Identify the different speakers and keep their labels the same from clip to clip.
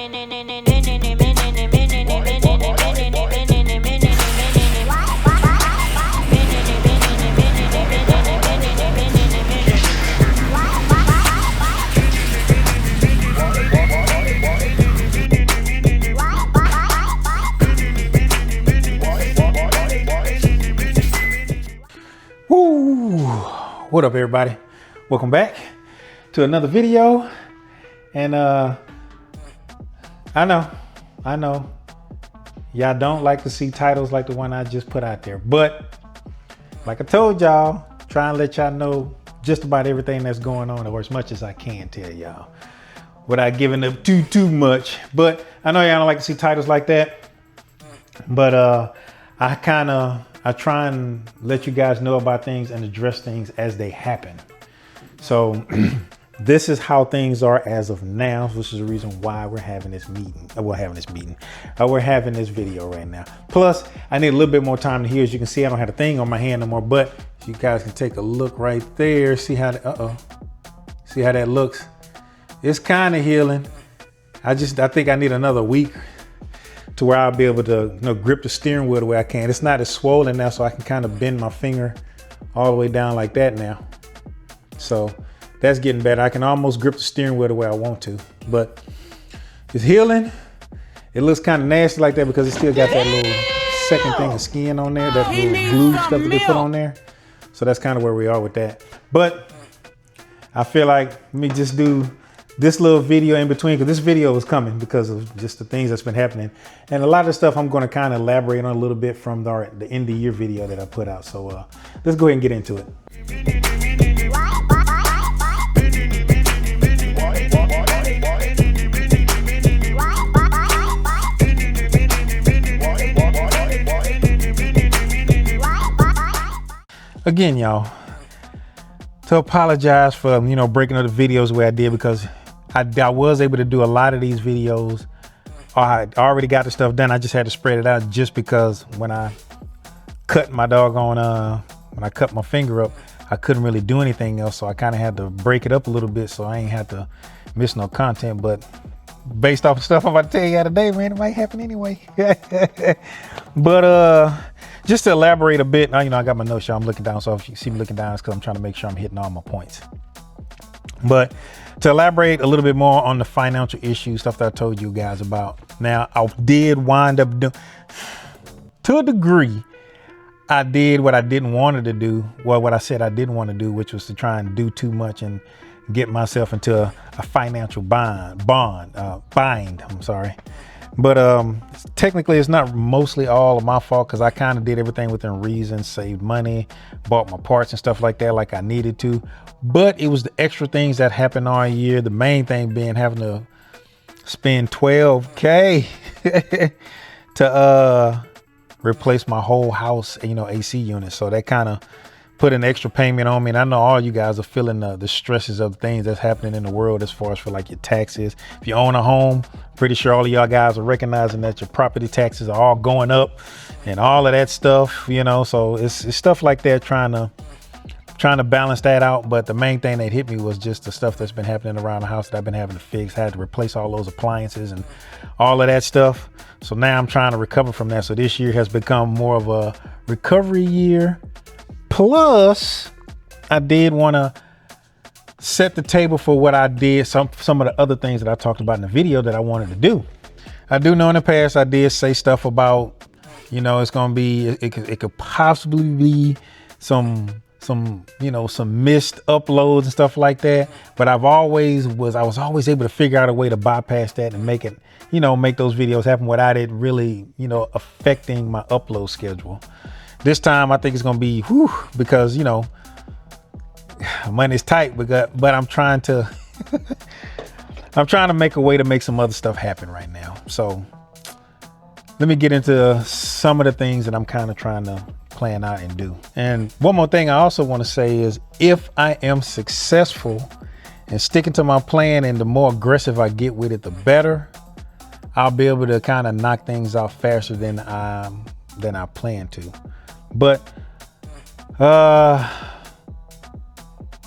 Speaker 1: What up, everybody? Welcome back to another video. And I know y'all don't like to see titles like the one I just put out there, but like I told y'all, try and let y'all know just about everything that's going on, or as much as I can tell y'all without giving up too much. But I know y'all don't like to see titles like that, but I try and let you guys know about things and address things as they happen. So this is how things are as of now, which is the reason why we're having this meeting. We're having this video right now. Plus, I need a little bit more time to heal. As you can see, I don't have a thing on my hand no more, but you guys can take a look right there. See how, see how that looks? It's kind of healing. I think I need another week to where I'll be able to, grip the steering wheel the way I can. It's not as swollen now, so I can kind of bend my finger all the way down like that now. So that's getting better. I can almost grip the steering wheel the way I want to, but it's healing. It looks kind of nasty like that because it still got that little second thing of skin on there, that little glue stuff that they put on there. So that's kind of where we are with that. But I feel like let me just do this little video in between, because this video was coming because of just the things that's been happening. And a lot of the stuff I'm going to kind of elaborate on a little bit from the end of year video that I put out. So let's go ahead and get into it. Again, y'all, to apologize for, breaking up the videos the way I did, because I was able to do a lot of these videos. I already got the stuff done. I just had to spread it out, just because when I cut my when I cut my finger up, I couldn't really do anything else. So I kind of had to break it up a little bit so I ain't have to miss no content. But based off of stuff I'm about to tell you today, man, it might happen anyway. But just to elaborate a bit, I got my notes, y'all. I'm looking down, so if you see me looking down, it's because I'm trying to make sure I'm hitting all my points. But to elaborate a little bit more on the financial issues, stuff that I told you guys about. Now, I did wind up doing, to a degree, I did what I didn't want to do. Well, what I said I didn't want to do, which was to try and do too much and get myself into a financial bind. I'm sorry. But technically, it's not mostly all of my fault, because I kind of did everything within reason, saved money, bought my parts and stuff like that, like I needed to. But it was the extra things that happened all year. The main thing being having to spend $12K to replace my whole house, AC unit. So that kind of put an extra payment on me. And I know all you guys are feeling the stresses of the things that's happening in the world as far as for like your taxes. If you own a home, pretty sure all of y'all guys are recognizing that your property taxes are all going up and all of that stuff, so it's stuff like that, trying to balance that out. But the main thing that hit me was just the stuff that's been happening around the house that I've been having to fix. I had to replace all those appliances and all of that stuff. So now I'm trying to recover from that. So this year has become more of a recovery year. Plus, I did want to set the table for what I did, some of the other things that I talked about in the video that I wanted to do. I do know in the past I did say stuff about, it's going to be, it could possibly be some missed uploads and stuff like that. But I was always able to figure out a way to bypass that and make it, make those videos happen without it really, affecting my upload schedule. This time I think it's gonna be because money's tight, but I'm trying to make a way to make some other stuff happen right now. So let me get into some of the things that I'm kind of trying to plan out and do. And one more thing I also want to say is, if I am successful in sticking to my plan, and the more aggressive I get with it, the better, I'll be able to kind of knock things out faster than I plan to. But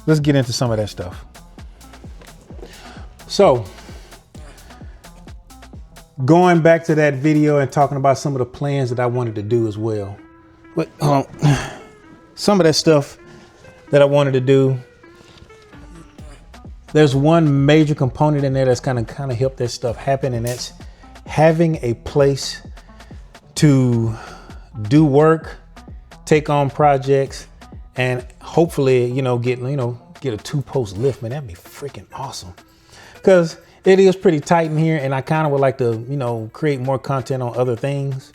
Speaker 1: let's get into some of that stuff. So going back to that video and talking about some of the plans that I wanted to do as well. But some of that stuff that I wanted to do, there's one major component in there that's kind of helped that stuff happen, and that's having a place to do work, take on projects, and hopefully, get a 2-post lift, man. That'd be freaking awesome. Because it is pretty tight in here, and I kind of would like to, create more content on other things.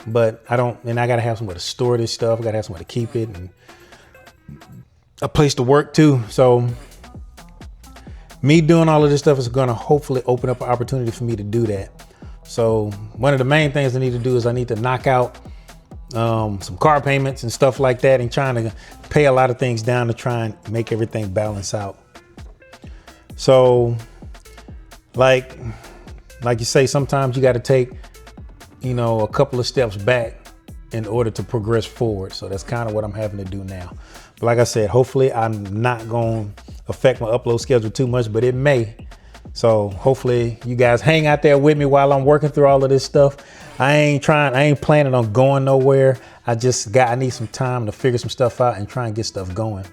Speaker 1: But I gotta have somewhere to store this stuff. I gotta have somewhere to keep it and a place to work too. So me doing all of this stuff is gonna hopefully open up an opportunity for me to do that. So one of the main things I need to do is I need to knock out some car payments and stuff like that, and trying to pay a lot of things down to try and make everything balance out. So like you say, sometimes you got to take, a couple of steps back in order to progress forward. So that's kind of what I'm having to do now. But like I said, hopefully I'm not going to affect my upload schedule too much, but it may. So hopefully you guys hang out there with me while I'm working through all of this stuff. I ain't planning on going nowhere. I need some time to figure some stuff out and try and get stuff going.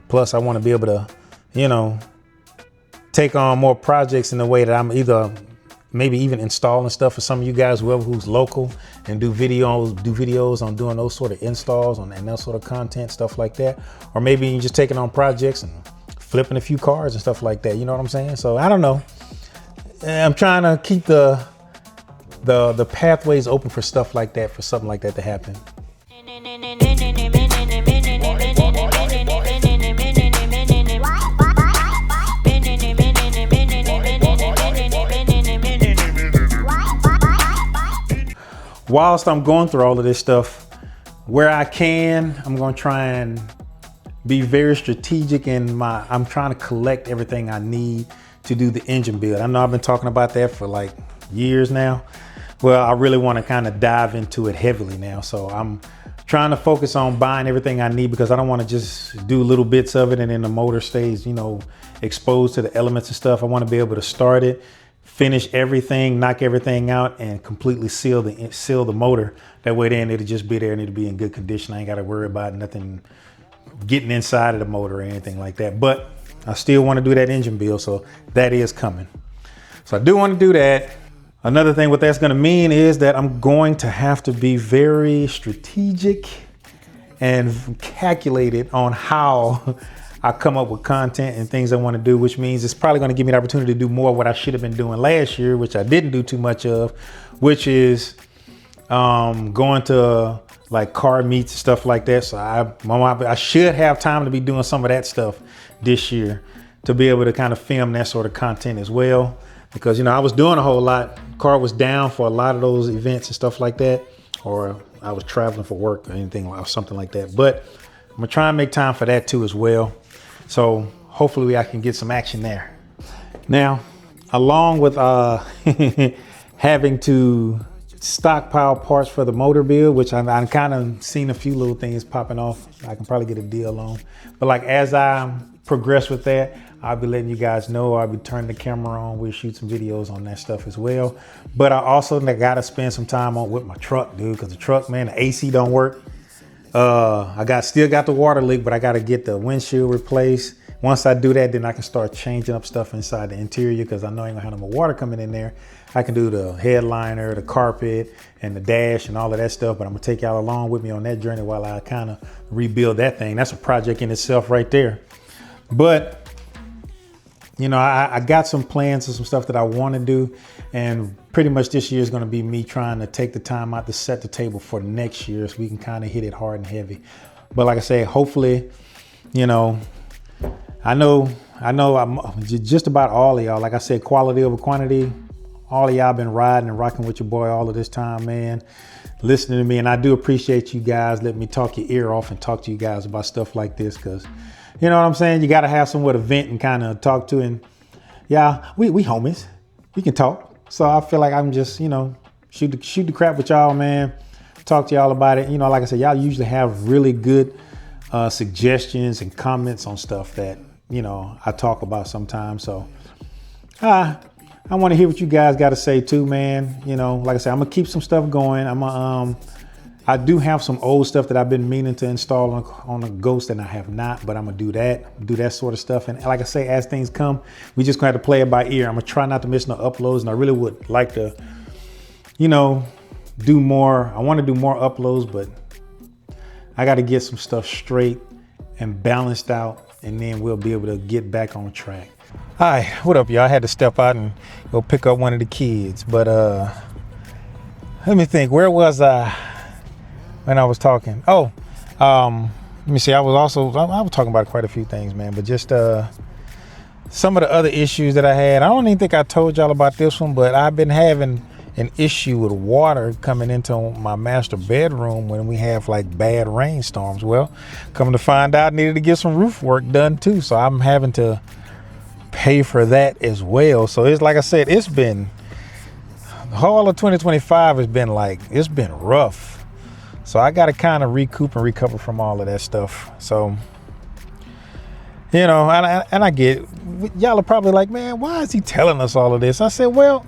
Speaker 1: Plus I want to be able to, take on more projects in the way that I'm either maybe even installing stuff for some of you guys, whoever who's local, and do videos on doing those sort of installs and that sort of content, stuff like that. Or maybe you just taking on projects and flipping a few cars and stuff like that. You know what I'm saying? So I don't know. I'm trying to keep the pathways open for stuff like that, for something like that to happen. Whilst I'm going through all of this stuff, where I can, I'm going to try and be very strategic in I'm trying to collect everything I need to do the engine build. I know I've been talking about that for like years now. Well, I really want to kind of dive into it heavily now. So I'm trying to focus on buying everything I need, because I don't want to just do little bits of it and then the motor stays, exposed to the elements and stuff. I want to be able to start it, finish everything, knock everything out, and completely seal the motor. That way then it'll just be there and it'll be in good condition. I ain't got to worry about nothing getting inside of the motor or anything like that. But I still want to do that engine build, so that is coming. So I do want to do that. Another thing what that's going to mean is that I'm going to have to be very strategic and calculated on how I come up with content and things I want to do, which means it's probably going to give me the opportunity to do more of what I should have been doing last year, which I didn't do too much of, which is going to like car meets and stuff like that. So I should have time to be doing some of that stuff this year to be able to kind of film that sort of content as well. Because, I was doing a whole lot. Car was down for a lot of those events and stuff like that, or I was traveling for work or something like that. But I'm gonna try and make time for that too as well. So hopefully I can get some action there. Now, along with having to stockpile parts for the motor build, which I've kind of seen a few little things popping off I can probably get a deal on. But like as I progress with that, I'll be letting you guys know. I'll be turning the camera on. We'll shoot some videos on that stuff as well. But I also got to spend some time with my truck, dude, because the truck, man, the AC don't work. I still got the water leak, but I got to get the windshield replaced. Once I do that, then I can start changing up stuff inside the interior, because I know I ain't gonna have no more water coming in there. I can do the headliner, the carpet, and the dash and all of that stuff, but I'm gonna take y'all along with me on that journey while I kind of rebuild that thing. That's a project in itself right there. But I got some plans and some stuff that I want to do, and pretty much this year is going to be me trying to take the time out to set the table for next year, so we can kind of hit it hard and heavy. But like I said, hopefully, I know I'm just about all of y'all, like I said, quality over quantity. All of y'all been riding and rocking with your boy all of this time, man, listening to me. And I do appreciate you guys letting me talk your ear off and talk to you guys about stuff like this, because you know what I'm saying? You got to have someone to vent and kind of talk to. And yeah, we homies. We can talk. So I feel like I'm just, shoot the crap with y'all, man. Talk to y'all about it. Like I said, y'all usually have really good suggestions and comments on stuff that, I talk about sometimes. So I want to hear what you guys got to say too, man. You know, like I said, I'm gonna keep some stuff going. I do have some old stuff that I've been meaning to install on a Ghost, and I have not, but I'm gonna do that sort of stuff. And like I say, as things come, we just gonna have to play it by ear. I'm gonna try not to miss no uploads, and I really would like to, you know, do more. I want to do more uploads, but I got to get some stuff straight and balanced out, and then we'll be able to get back on track. All right, what up, y'all? I had to step out and go pick up one of the kids, but let me think. Where was I when I was talking? Oh, let me see. I was talking about quite a few things, man, but just some of the other issues that I had. I don't even think I told y'all about this one, but I've been having an issue with water coming into my master bedroom when we have like bad rainstorms. Well, come to find out, I needed to get some roof work done too, so I'm having to pay for that as well. So it's like I said, it's been, the whole of 2025 has been like, it's been rough. So I got to kind of recoup and recover from all of that stuff. So, you know, and I get, y'all are probably like, man, why is he telling us all of this? I said, well,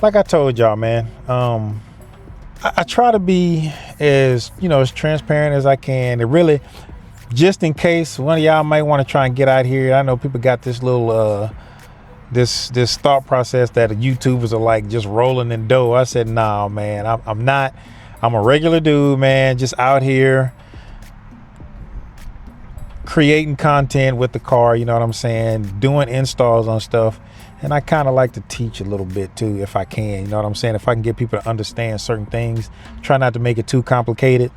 Speaker 1: like I told y'all, man, I try to be as, you know, as transparent as I can. It really, just in case one of y'all might want to try and get out here. I know people got this little, this thought process that YouTubers are like just rolling in dough. I said, nah, man, I'm not. I'm a regular dude, man, just out here creating content with the car, you know what I'm saying, doing installs on stuff. And I kind of like to teach a little bit too, if I can, you know what I'm saying? If I can get people to understand certain things, try not to make it too complicated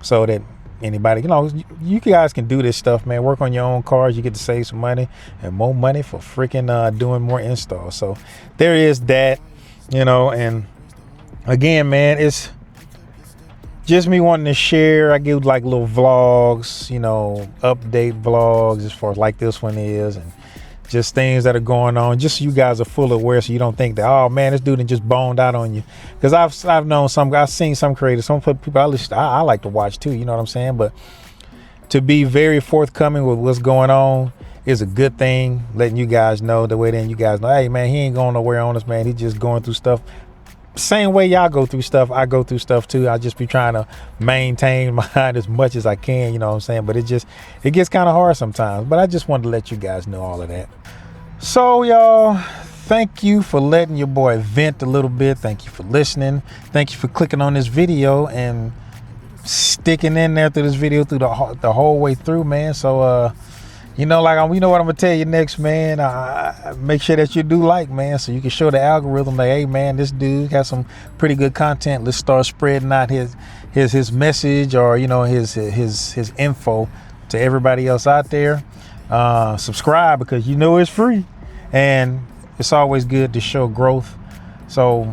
Speaker 1: so that anybody, you know, you guys can do this stuff, man. Work on your own cars. You get to save some money and more money for freaking doing more installs. So there is that, you know, and again, man, it's just me wanting to share. I give like little vlogs, you know, update vlogs as far as like this one is, and just things that are going on, just so you guys are fully aware, so you don't think that, oh man, this dude just boned out on you. Because I've seen some creators, some people I like to watch too, you know what I'm saying? But to be very forthcoming with what's going on is a good thing, letting you guys know, the way then you guys know, hey man, he ain't going nowhere on us, man. He's just going through stuff. Same way y'all go through stuff, I go through stuff too. I just be trying to maintain mine as much as I can, you know what I'm saying? But it gets kind of hard sometimes. But I just wanted to let you guys know all of that. So y'all, thank you for letting your boy vent a little bit. Thank you for listening. Thank you for clicking on this video and sticking in there through this video through the whole way through, man. So you know, like, you know what I'm gonna tell you next, man. Make sure that you do like, man, so you can show the algorithm like, hey, man, this dude has some pretty good content. Let's start spreading out his message, or you know, his info to everybody else out there. Subscribe, because you know it's free, and it's always good to show growth. So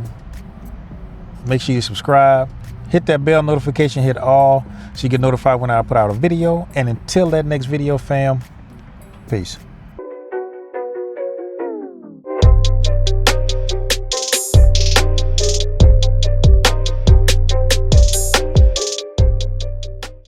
Speaker 1: make sure you subscribe. Hit that bell notification, hit all, so you get notified when I put out a video. And until that next video, fam. Peace.